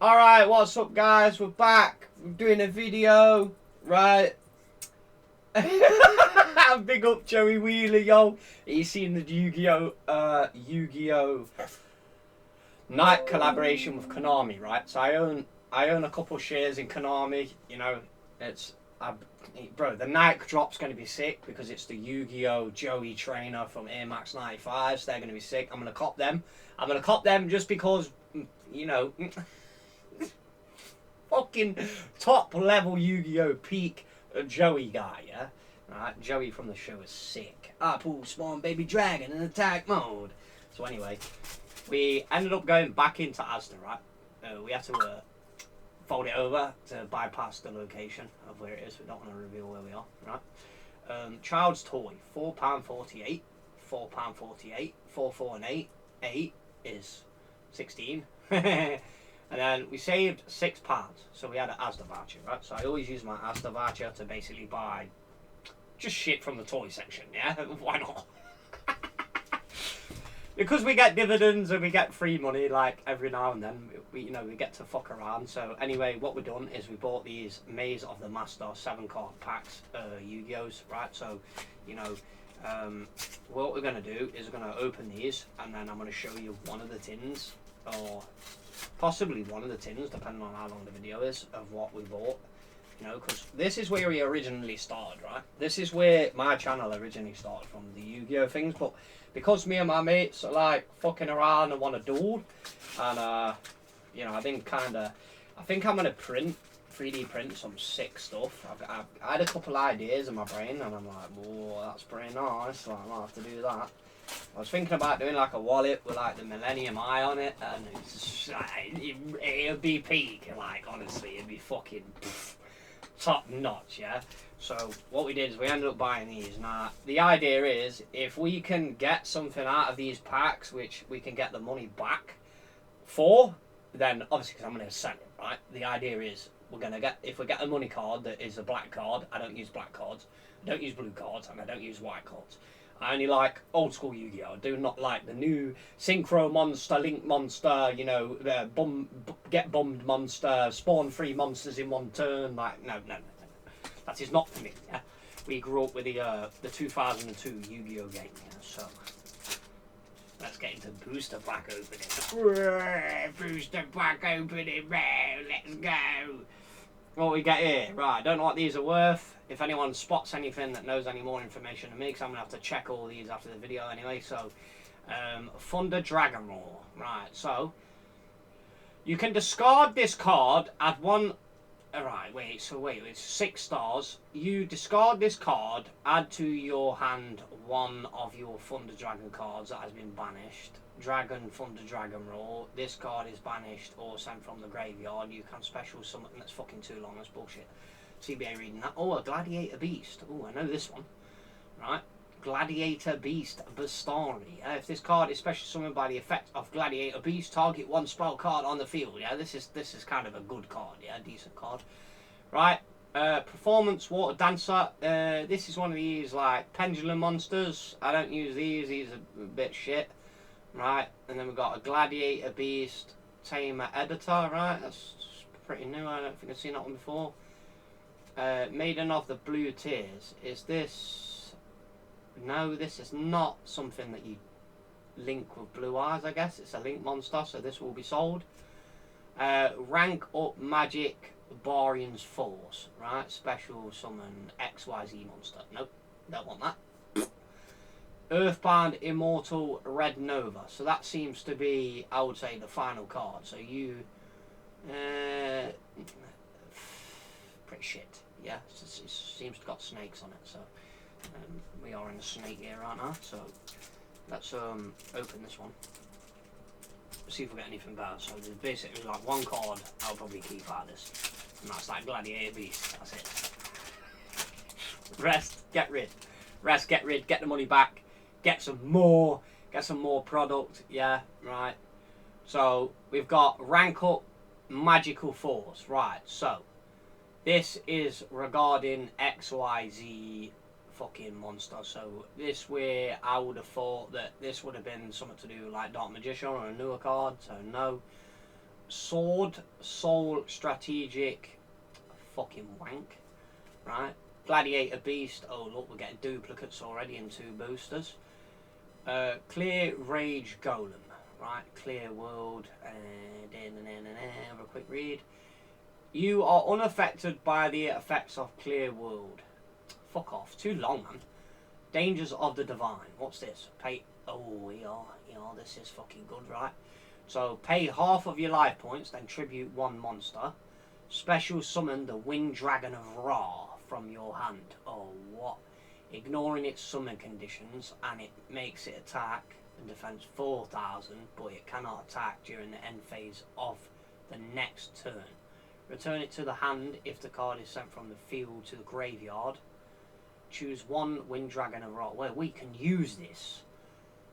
Alright, what's up guys? We're back. We're doing a video, right? Big up Joey Wheeler, yo. He's seen the Yu-Gi-Oh! Night collaboration with Konami, right? So I own a couple shares in Konami, you know, bro, the Nike drop's going to be sick because it's the Yu-Gi-Oh! Joey trainer from Air Max 95, so they're going to be sick. I'm going to cop them. I'm going to cop them just because, you know, fucking top level Yu-Gi-Oh! Peak Joey guy, yeah? Right, Joey from the show is sick. I pull spawn baby dragon in attack mode. So anyway, we ended up going back into Asda, right? We had to fold it over to bypass the location of where it is. We don't want to reveal where we are, right? Child's toy, £4.48, £4.48, 4, 4 and 8, 8 is 16. And then we saved £6, so we had an Asda voucher, right? So I always use my Asda voucher to basically buy just shit from the toy section, yeah? Why not? Because we get dividends and we get free money, like, every now and then, we get to fuck around. So anyway, what we've done is we bought these Maze of the Master 7-card packs, Yu-Gi-Ohs, right? So, what we're going to do is we're going to open these, and then I'm going to show you one of the tins, or possibly one of the tins, depending on how long the video is, of what we bought. You know, because this is where we originally started, right? This is where my channel originally started, from the Yu-Gi-Oh! Things, but because me and my mates are like fucking around and want to duel, and I think I'm gonna 3D print some sick stuff. I had a couple ideas in my brain, and I'm like, whoa, that's pretty nice. Like, I might have to do that. I was thinking about doing like a wallet with like the Millennium Eye on it, and it'd be peak. Like, honestly, it'd be fucking top notch, yeah. So what we did is we ended up buying these. Now the idea is, if we can get something out of these packs which we can get the money back for, then obviously, because I'm going to sell it, right? The idea is we're going to get, if we get a money card that is a black card, I don't use black cards, I don't use blue cards, and I don't use white cards. I only like old school Yu-Gi-Oh! I do not like the new Synchro Monster, Link Monster, Get Bummed Monster, Spawn 3 monsters in one turn. Like, no. That is not for me, yeah? We grew up with the 2002 Yu-Gi-Oh! Game, yeah? So let's get into booster pack opening. Booster pack opening, let's go. What we get here, right? I don't know what these are worth. If anyone spots anything that knows any more information than me, because I'm gonna have to check all these after the video anyway. So, Thunder Dragon Roar, right? So you can discard this card at one. Alright, wait, it's 6 stars. You discard this card, add to your hand one of your Thunder Dragon cards that has been banished. Dragon, Thunder Dragon Roar. This card is banished or sent from the graveyard. You can special something that's fucking too long, that's bullshit. CBA reading that. Oh, a Gladiator Beast. Oh, I know this one. Right. Gladiator Beast Bastari. If this card is special summoned by the effect of Gladiator Beast, target one spell card on the field. Yeah, this is kind of a good card. Yeah, decent card. Right. Performance Water Dancer. This is one of these like pendulum monsters. I don't use these. These are a bit shit. Right. And then we've got a Gladiator Beast Tamer Editor. Right. That's pretty new. I don't think I've seen that one before. Maiden of the Blue Tears. Is this? No, this is not something that you link with Blue Eyes, I guess. It's a link monster, so this will be sold. Rank up Magic Barian's Force, right? Special summon XYZ monster. Nope, don't want that. Earthbound Immortal Red Nova. So that seems to be, I would say, the final card. So you... pretty shit, yeah. It seems to have got snakes on it, so... we are in the snake era right now, so let's open this one. See if we get anything better. So there's basically like one card I'll probably keep out of this, and that's like Gladiator Beast. That's it. Rest, get rid. Rest, get rid. Get the money back. Get some more. Get some more product. Yeah, right. So we've got rank up Magical Force. Right. So this is regarding XYZ fucking monster. So this way I would have thought that this would have been something to do like Dark Magician or a newer card, so no. Sword, Soul, Strategic, fucking wank, right? Gladiator Beast, oh look, we're getting duplicates already in 2 boosters. Clear Rage Golem, right? Clear World, have a quick read. You are unaffected by the effects of Clear World. Fuck off, too long, man. Dangers of the Divine, what's this? Pay, oh, yeah, this is fucking good, right? So, pay half of your life points, then tribute 1 monster. Special summon the Wind Dragon of Ra from your hand. Oh, what? Ignoring its summon conditions, and it makes it attack and defense 4,000, but it cannot attack during the end phase of the next turn. Return it to the hand if the card is sent from the field to the graveyard. Choose 1 Wind Dragon of Ra. Well, we can use this.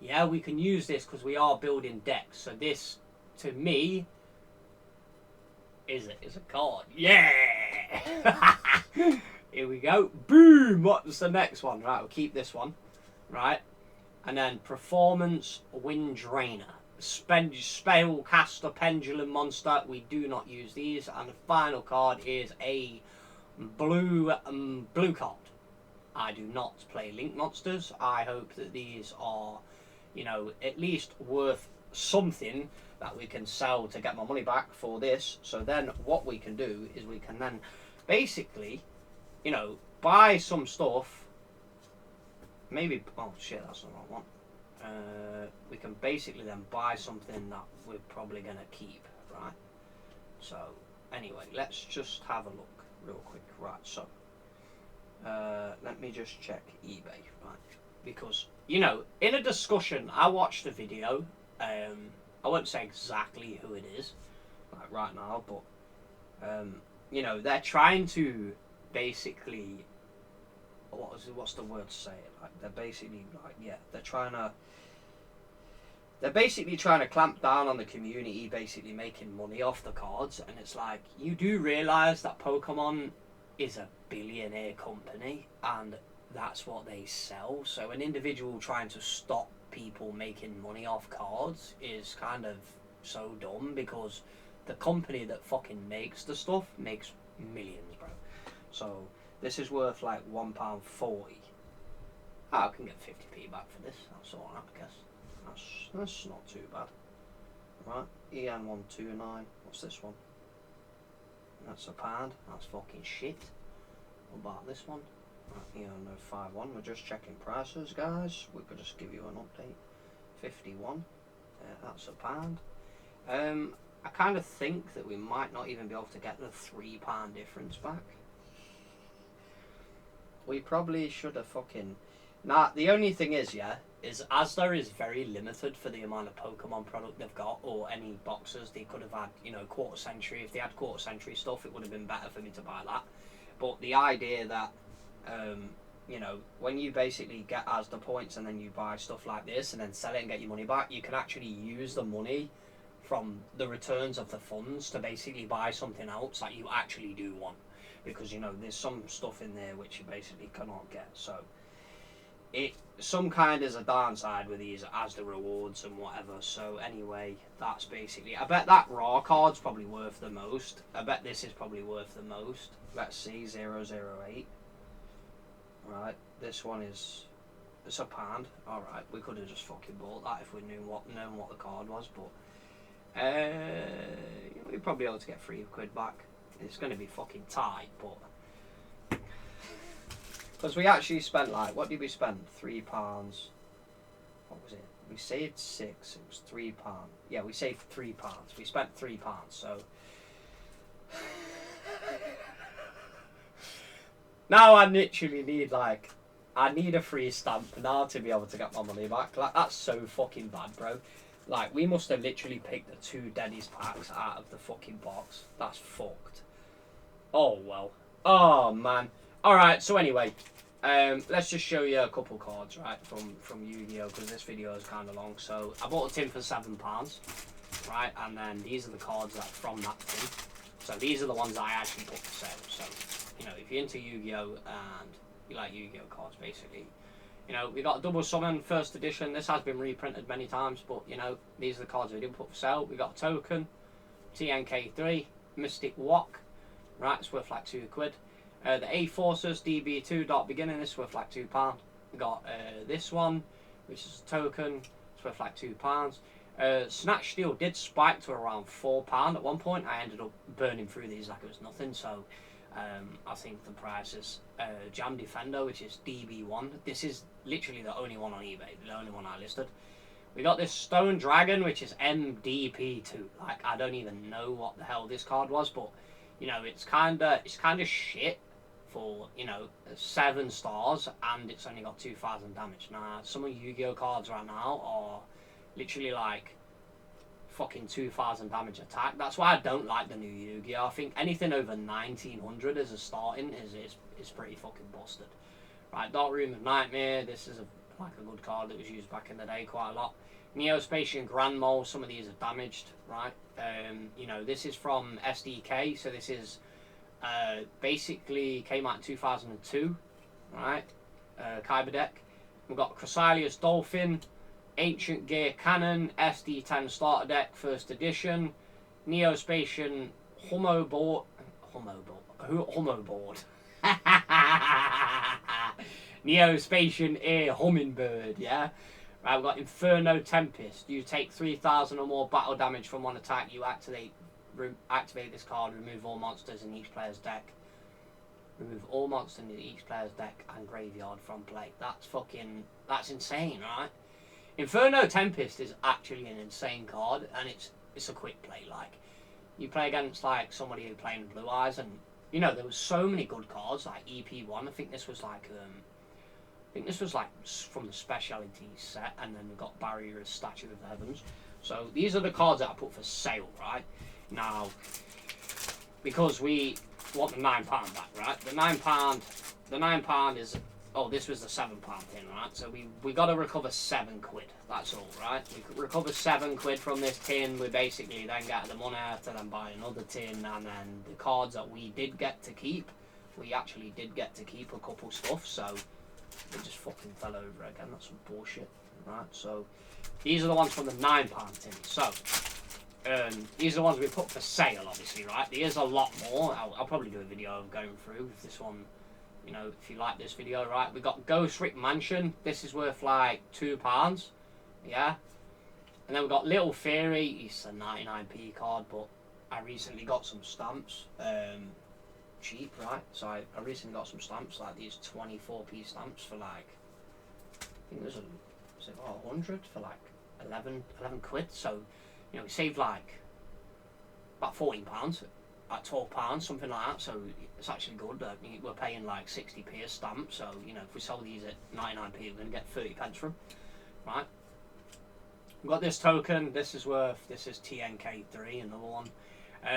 Yeah, we can use this because we are building decks. So this, to me, is a card. Yeah! Here we go. Boom! What's the next one? Right, we'll keep this one. Right. And then Performance Wind Drainer. Spellcaster Pendulum Monster. We do not use these. And the final card is a blue card. I do not play Link Monsters. I hope that these are, you know, at least worth something that we can sell to get my money back for this. So then what we can do is we can then basically, you know, buy some stuff. Maybe, oh shit, that's the wrong one. We can basically then buy something that we're probably going to keep, right? So anyway, let's just have a look real quick. Right, so let me just check eBay, right? Because, you know, in a discussion, I watched a video. I won't say exactly who it is, like right now, but you know, they're trying to basically, what's the word to say it? Like they're basically like, yeah, they're basically trying to clamp down on the community, basically making money off the cards. And it's like, you do realize that Pokemon is a billionaire company and that's what they sell. So an individual trying to stop people making money off cards is kind of so dumb, because the company that fucking makes the stuff makes millions, bro. So this is worth like £1.40. I can get 50p back for this. That's alright, I guess. That's not too bad. Right, EN129. What's this one? That's a pound. That's fucking shit. What about this one? Right, EN051. We're just checking prices, guys. We could just give you an update. 51. That's a pound. I kind of think that we might not even be able to get the £3 difference back. We probably should have fucking... Now, the only thing is, yeah, is Asda is very limited for the amount of Pokemon product they've got, or any boxes. They could have had, you know, quarter century. If they had quarter century stuff, it would have been better for me to buy that. But the idea that, you know, when you basically get Asda points and then you buy stuff like this and then sell it and get your money back, you can actually use the money from the returns of the funds to basically buy something else that you actually do want. Because, you know, there's some stuff in there which you basically cannot get. So it some kind is a downside with these as the rewards and whatever. So anyway, that's basically, I bet that raw card's probably worth the most. I bet this is probably worth the most. Let's see, 008. Right, this one is, it's a pound. Alright, we could have just fucking bought that if we known what the card was, but we'd probably be able to get £3 back. It's going to be fucking tight, but because we actually spent, like, what did we spend? £3. What was it? We saved 6. It was £3. Yeah, we saved £3. We spent £3. So now I literally need, like, I need a free stamp now to be able to get my money back. Like, that's so fucking bad, bro. Like, we must have literally picked the 2 deadest packs out of the fucking box. That's fucked. Oh, well. Oh, man. Alright, so anyway, let's just show you a couple cards, right, from Yu-Gi-Oh! Because this video is kind of long. So, I bought a tin for £7, right, and then these are the cards that from that tin. So, these are the ones that I actually put for sale. So, you know, if you're into Yu-Gi-Oh! And you like Yu-Gi-Oh! Cards, basically, you know, we got a double summon, first edition. This has been reprinted many times, but, you know, these are the cards we didn't put for sale. We got a token, TNK3, Mystic Wok, right, it's worth like £2. The A Forces DB2 dot beginning, this is worth like £2. We got this one, which is a token, it's worth like £2. Snatch Steel did spike to around £4 at one point. I ended up burning through these like it was nothing, so I think the price is Jam Defender, which is DB1. This is literally the only one on eBay, the only one I listed. We got this Stone Dragon, which is MDP2. Like, I don't even know what the hell this card was, but you know, it's kinda shit for, you know, 7 stars, and it's only got 2,000 damage. Now, some of Yu-Gi-Oh cards right now are literally like fucking 2,000 damage attack. That's why I don't like the new Yu-Gi-Oh. I think anything over 1,900 as a starting is pretty fucking busted. Right, Dark Room of Nightmare. This is like a good card that was used back in the day quite a lot. Neospatian Grand Mole. Some of these are damaged, right? You know, this is from SDK, so this is basically came out in 2002, right? Kyber deck. We've got Chrysalius Dolphin, Ancient Gear Cannon, SD10 starter deck, first edition, Neospatian Humoboard, Neospatian Air Hummingbird, yeah? Right, we've got Inferno Tempest. You take 3,000 or more battle damage from one attack, you activate this card, remove all monsters in each player's deck. Remove all monsters in each player's deck and graveyard from play. That's insane, right? Inferno Tempest is actually an insane card, and it's a quick play. Like, you play against like somebody who playing Blue Eyes, and you know there was so many good cards like EP1. I think this was like from the speciality set, and then we got Barrier's Statue of the Heavens. So these are the cards that I put for sale, right? Now, because we want the £9 back, right? The £9 is, oh, this was the £7 tin, right? So we got to recover £7. That's all, right? We recover £7 from this tin. We basically then get the money to then buy another tin, and then the cards that we did get to keep, we actually did get to keep a couple stuff. So they just fucking fell over again. That's some bullshit, right? So these are the ones from the £9 tin. So these are the ones we put for sale, obviously, right? There's a lot more. I'll probably do a video of going through if this one, you know, if you like this video, right? We got Ghost Rick Mansion. This is worth like £2, yeah. And then we got Little Theory. It's a 99p card, but I recently got some stamps, cheap, right? So I recently got some stamps, like these 24p stamps for like, I think there's 100 for like 11 quid. So, you know, we saved like about £14, like £12, something like that. So it's actually good. We're paying like 60p a stamp. So, you know, if we sell these at 99p, we're going to get 30p from them, right? We've got this token. This is TNK3, another one.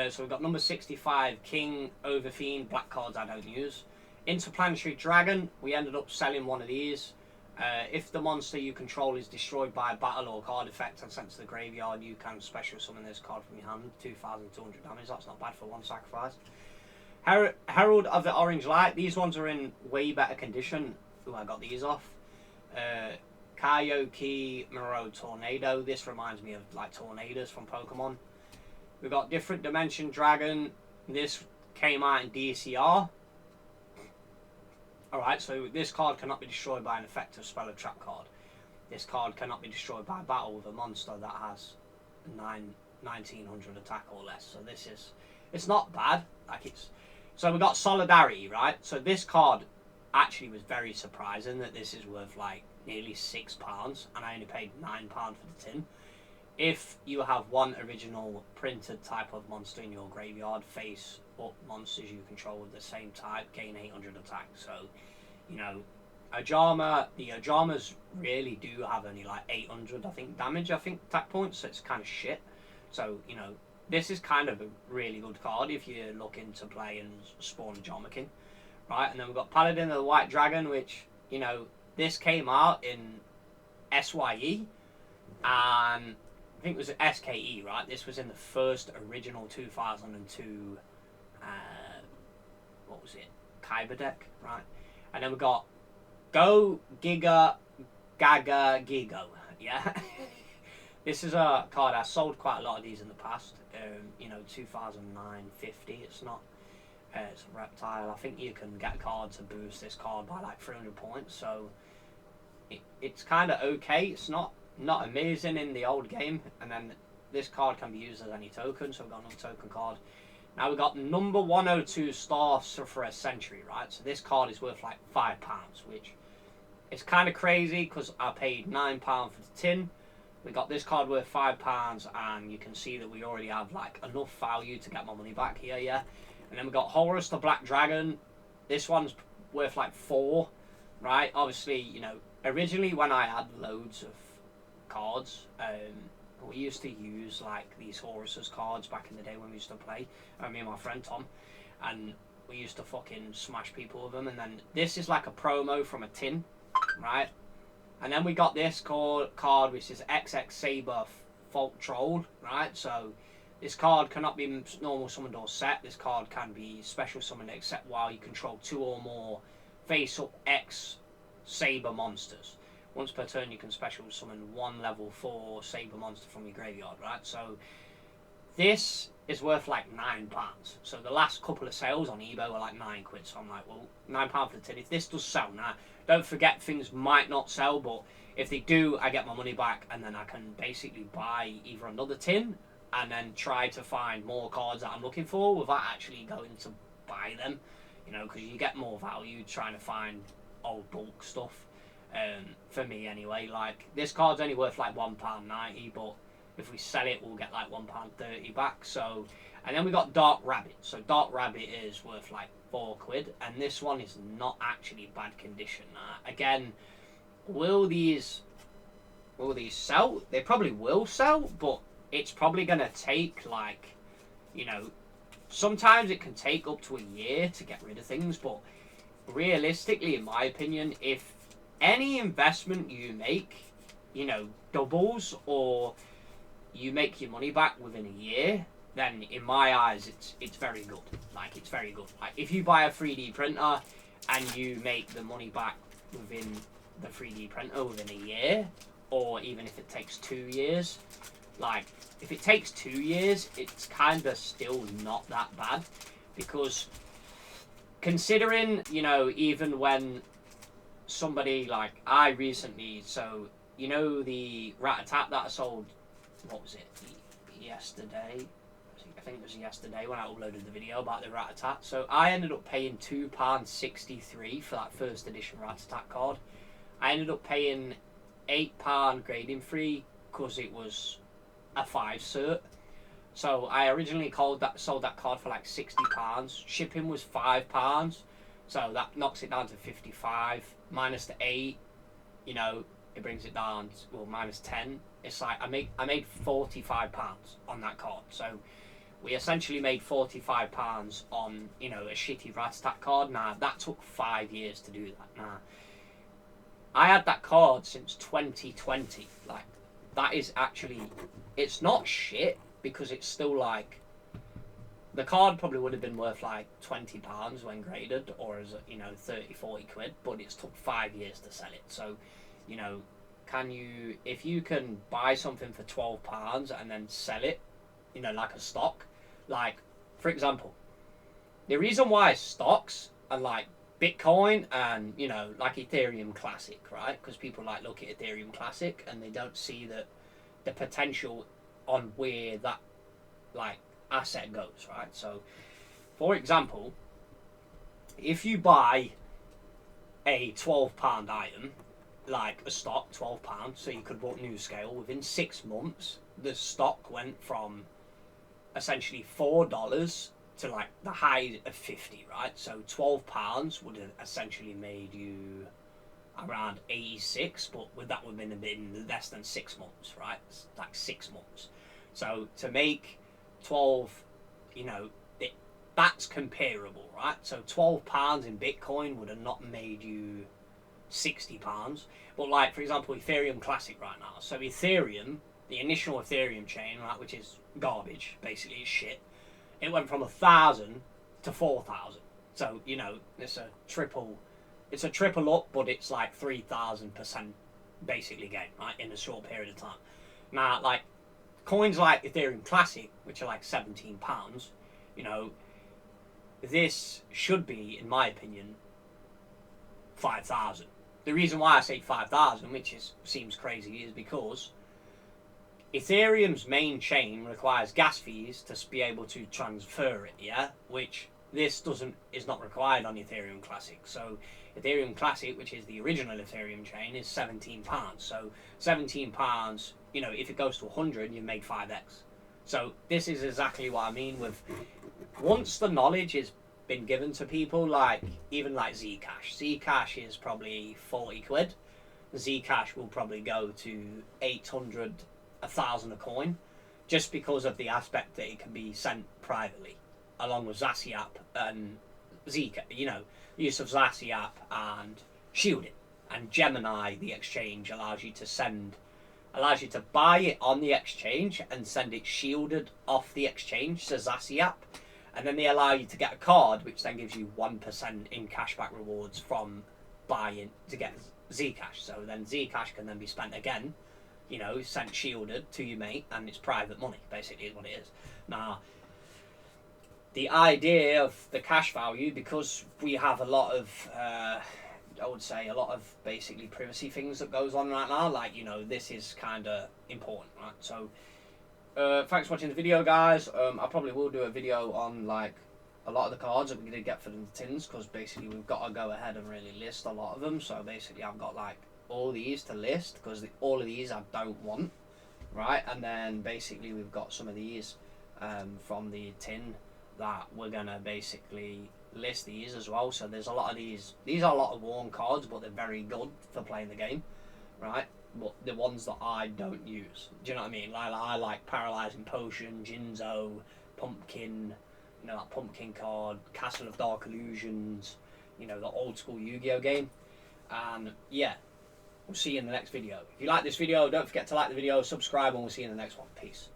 So we've got number 65, King, Overfiend, black cards I don't use. Interplanetary Dragon, we ended up selling one of these. If the monster you control is destroyed by a battle or card effect and sent to the graveyard, you can special summon this card from your hand. 2,200 damage, that's not bad for one sacrifice. Herald of the Orange Light, these ones are in way better condition. Ooh, I got these off. Kaioki Miro Tornado, this reminds me of like tornadoes from Pokemon. We've got Different Dimension Dragon, this came out in DCR. Alright, so this card cannot be destroyed by an effective spell or trap card. This card cannot be destroyed by a battle with a monster that has 1900 attack or less. So this is, it's not bad. Like so we got Solidarity, right? So this card actually was very surprising that this is worth like nearly £6, and I only paid £9 for the tin. If you have one original printed type of monster in your graveyard, face up monsters you control with the same type, gain 800 attack. So, you know, the Ajamas really do have only like 800, I think, damage, attack points, so it's kind of shit. So, you know, this is kind of a really good card if you're looking to play and spawn a Jamakin, right? And then we've got Paladin of the White Dragon, which, you know, this came out in SYE, and I think it was SKE, right? This was in the first original 2002, what was it? Kyber deck, right? And then we got Go Giga Gaga Gigo, yeah? This is a card. I sold quite a lot of these in the past. You know, 2009, 50. It's not. It's a reptile. I think you can get a card to boost this card by like 300 points. So it's kind of okay. It's not amazing in the old game. And then this card can be used as any token. So we've got another token card. Now we've got number 102 Star for a Century, right? So this card is worth like £5, which is kind of crazy because I paid £9 for the tin. We got this card worth £5, and you can see that we already have like enough value to get my money back here, yeah. And then we got Horus the Black Dragon. This one's worth like 4, right? Obviously, you know, originally when I had loads of cards, we used to use like these Horus's cards back in the day when we used to play. Me and my friend Tom, and we used to fucking smash people with them. And then this is like a promo from a tin, right? And then we got this card which is XX Saber Fault Troll, right? So this card cannot be normal summoned or set. This card can be special summoned except while you control 2 or more face-up X Saber monsters. Once per turn, you can special summon 1 level 4 Saber monster from your graveyard, right? So this is worth like £9. So the last couple of sales on eBay were like £9. So I'm like, well, £9 for the tin. If this does sell now, don't forget things might not sell, but if they do, I get my money back, and then I can basically buy either another tin and then try to find more cards that I'm looking for without actually going to buy them, you know, because you get more value trying to find old bulk stuff. For me anyway, like this card's only worth like £1.90, but if we sell it, we'll get like £1.30 back. So, and then we got Dark Rabbit. So Dark Rabbit is worth like £4, and this one is not actually bad condition. Again, will these sell? They probably will sell, but it's probably gonna take like, you know, sometimes it can take up to a year to get rid of things. But realistically, in my opinion, if any investment you make, you know, doubles or you make your money back within a year, then in my eyes it's very good. Like, it's very good. Like, if you buy a 3D printer and you make the money back within the 3D printer within a year, or even if it takes 2 years, like if it takes 2 years, it's kind of still not that bad, because considering, you know, even when somebody like I recently, so you know the Rat-a-tat that I sold, what was it, yesterday? I think it was yesterday when I uploaded the video about the Rat-a-tat. So I ended up paying £2.63 for that first edition Rat-a-tat card. I ended up paying £8 grading free because it was a 5 cert. So I originally sold that card for like £60. Shipping was £5. So that knocks it down to 55 minus the 8, you know, it brings it down to, well, minus 10. It's like I made £45 on that card. So we essentially made £45 on, you know, a shitty Rat-a-tat card. Now that took 5 years to do that. Now I had that card since 2020. Like, that is actually, it's not shit because it's still like, the card probably would have been worth like £20 when graded, or as, you know, 30-40 quid, but it's took 5 years to sell it. So, you know, if you can buy something for £12 and then sell it, you know, like a stock, like, for example, the reason why stocks and like Bitcoin and, you know, like Ethereum Classic, right? Because people like look at Ethereum Classic and they don't see that the potential on where that like asset goes, right? So, for example, if you buy a £12 item, like a stock, £12, so you could bought new scale, within 6 months, the stock went from essentially $4 to like the high of 50, right? So £12 would have essentially made you around 86, but with that would have been less than 6 months, right? It's like 6 months. So to make 12, you know, that's comparable, right? So £12 in Bitcoin would have not made you £60. But like, for example, Ethereum Classic right now. So Ethereum, the initial Ethereum chain, right, which is garbage, basically it's shit. It went from 1,000 to 4,000. So, you know, it's a triple up, but it's like 3,000% basically gain, right, in a short period of time. Now, like, coins like Ethereum Classic, which are like £17, you know, this should be, in my opinion, 5,000. The reason why I say 5,000, seems crazy, is because Ethereum's main chain requires gas fees to be able to transfer it, yeah? Which this is not required on Ethereum Classic. So Ethereum Classic, which is the original Ethereum chain, is £17. So £17, you know, if it goes to 100, you make 5x. So this is exactly what I mean with, once the knowledge has been given to people, like even like Zcash. Zcash is probably 40 quid. Zcash will probably go to 800, 1,000 a coin, just because of the aspect that it can be sent privately, along with Zaciap and Zcash. You know, use of Zaciap and shielding, and Gemini, the exchange, allows you to buy it on the exchange and send it shielded off the exchange to Zaciap, and then they allow you to get a card, which then gives you 1% in cashback rewards from buying to get Zcash. So then Zcash can then be spent again, you know, sent shielded to your mate, and it's private money, basically, is what it is. Now, the idea of the cash value, because we have a lot of, I would say, a lot of basically privacy things that goes on right now, like, you know, this is kind of important, right? So, thanks for watching the video, guys. I probably will do a video on, like, a lot of the cards that we're going to get for the tins, because basically we've got to go ahead and really list a lot of them. So basically I've got, like, all these to list, because all of these I don't want, right? And then basically we've got some of these from the tin that we're going to basically list these as well. So there's a lot of these are a lot of worn cards, but they're very good for playing the game, right? But the ones that I don't use, do you know what I mean? Like, I like Paralyzing Potion, Jinzo, Pumpkin, you know, that Pumpkin card, Castle of Dark Illusions, you know, the old school Yu-Gi-Oh game. And yeah, we'll see you in the next video. If you like this video, don't forget to like the video, subscribe, and we'll see you in the next one. Peace.